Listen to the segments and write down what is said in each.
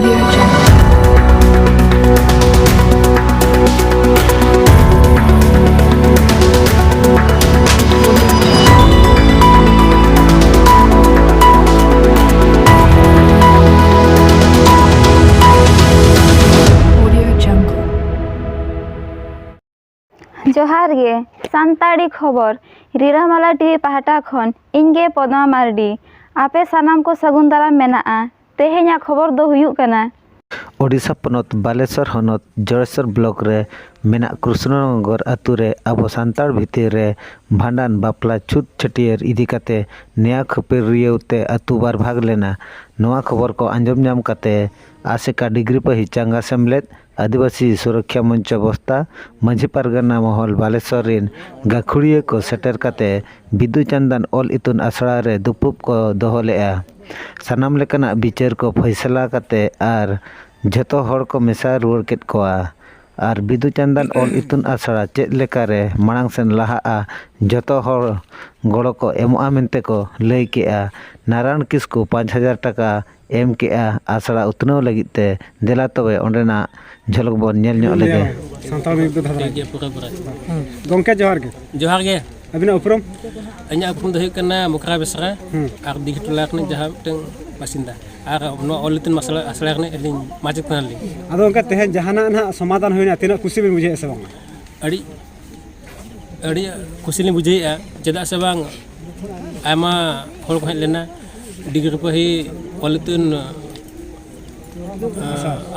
Audio Jungle. जोहार गे सानताड़ी खबर रिरामाला TV पाहटा खन इनगे पदमा मारडी आपे सानाम को सगुन दाराम मेनाआ तेहेኛ खबर दो हुयुग कना ओडिशा पनत बालेश्वर हनत जड़ेश्वर ब्लॉक रे मेना कृष्णनगर आतु रे आबो सांताड़ भितर रे भांडान बापला छूत छटियर इदी काते नया खपेरियउते आतु बार भाग लेना नवा खबर को आंजम नाम काते आसेका डिग्री पही चांगा सेमलेद आदिवासी सुरक्षा मंच बस्ता माझी पारगना महल बालेश्वर रिन गाखुड़िया को सेटर काते बिदु चंदन ऑल इतुन आसड़ा रे दुपुप को दोहो लेआ सानाम लेकाना बिचार को फैसला काते आर जतो हड़ को मेसा रुआड़ केद कोआ आर बिदु चंदन ऑल इतुन आसड़ा चेद लेकारे मांग सेन लहाआ जतो हड़ गड़ो को एमोआ मेनते को लई केआ नारायण किस्कु 5000 टाका एम केआ आसड़ा उतनो लगिते देला तबे ओंडेना झलक बोन नेल ᱧᱚᱜ लेगे सानताड़ में तो धारा गोंके जोहार गे अबिना उपरम अኛ उपरम दो हुयुग कना मुखरा बेसरा आर दिघ टोला खने जहां मिटन बासिंदा आर नो ऑलितन मसला असला खने एलिन माजिक कनाली आदो उनका तेहे जहाना ना समाधान होइना तिना खुशी बिन बुझे से बांग अड़ी अड़ी खुशी लिन बुझेआ चेदा से बांग आयमा हर को हेज लेना डिग्री पही ऑलितन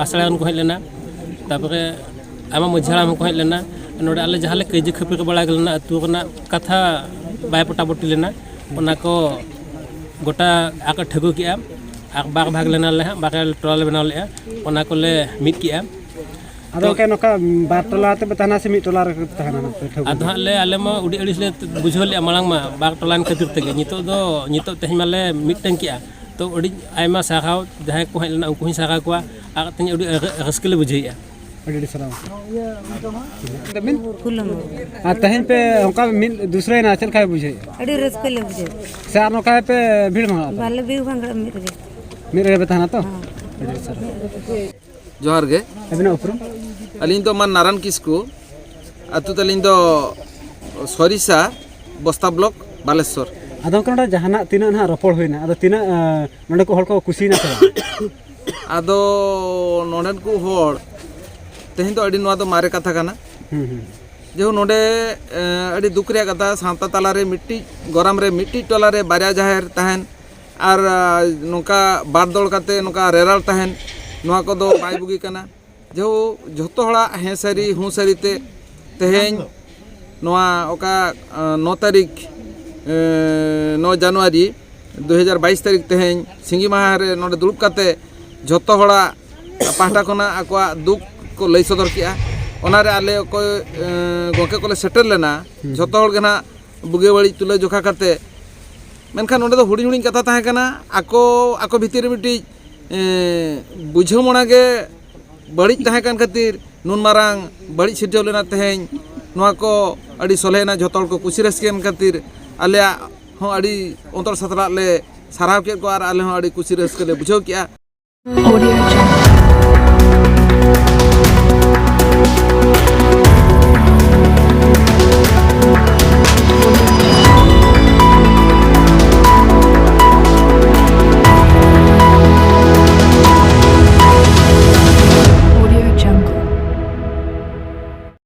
असला को हेज लेना तापरे आमा मझाराम को हेज लेना नोडे आले जहाले कई खपी को बड़ा गलना अतु कना कथा बाय पटापटी लेना ओना को गोटा आक ठगु किया आक बाग भाग लेना ले बाग टोला ले बनाव ले ओना को ले मिट किया आदो के नोका बार टोला ते बताना से मिट टोला रे तहना ठगु आदो ले आले मा उडी अडिस ले बुझो ले मालांग मा बाग टोलान खातिर तगे नितो तेहि माले मिटन किया तो उडी आयमा साखाव जहां को हेलना उनको ही साखा को आक तनि उडी रसकले बुझेया अड़ी सलाम आ तहन पे ओका मिन दूसरे ना चल काय बुझे अड़ी रसके ले बुझे से आर नोका पे भीड़ मंगा बाले भी भंगड़ा मेरे बताना तो जोहार गे अबिना उपरम अलिन तो मन नारायण किस्कु अतु तलिन तो सरिसा बस्ता ब्लॉक बालेश्वर आदो कना जहाना तिना ना रपड़ होइना आदो तिना नोडे को हड़ को खुशी ना आदो नोडन को हड़ तेहन तो अड़ी नवा तो मारे कथा कना जो नोडे अड़ी दुख रे कथा सावता ताला रे मिट्टी गरम रे मिट्टी टोला रे बारिया जाहेर तहन आर नोका बार दौड़ काते नोका रेराल तहन नवा को दो बाय बुगी कना जो जतो हड़ा हे सरी हूँ सरी ते तेहन नवा ओका 9 तारीख 9 जनवरी 2022 तारीख तेहन सिंगी माह रे नोडे दुरुब काते जतो हड़ा पाहटा खना आकोआ दुख को लई सदर किया ओनारे आले को गोके को सेटल लेना जतो हड़ गना बुगे बड़ी तुले जोखा करते मेनखान ओंडे दो हुडी हुडी कथा ताहे कना आको भितर मिटी बुझो मणा गे बड़ी ताहे कन खातिर नुन मारांग बड़ी सिरजो लेना तेहें नोआ को अड़ी सोलेना जतो हड़ को कुसी रसकेन खातिर आले हो अड़ी अंतर सतरा ले साराव के को आर आले हो अड़ी कुसी रसके ले बुझो किया Audio Jungle.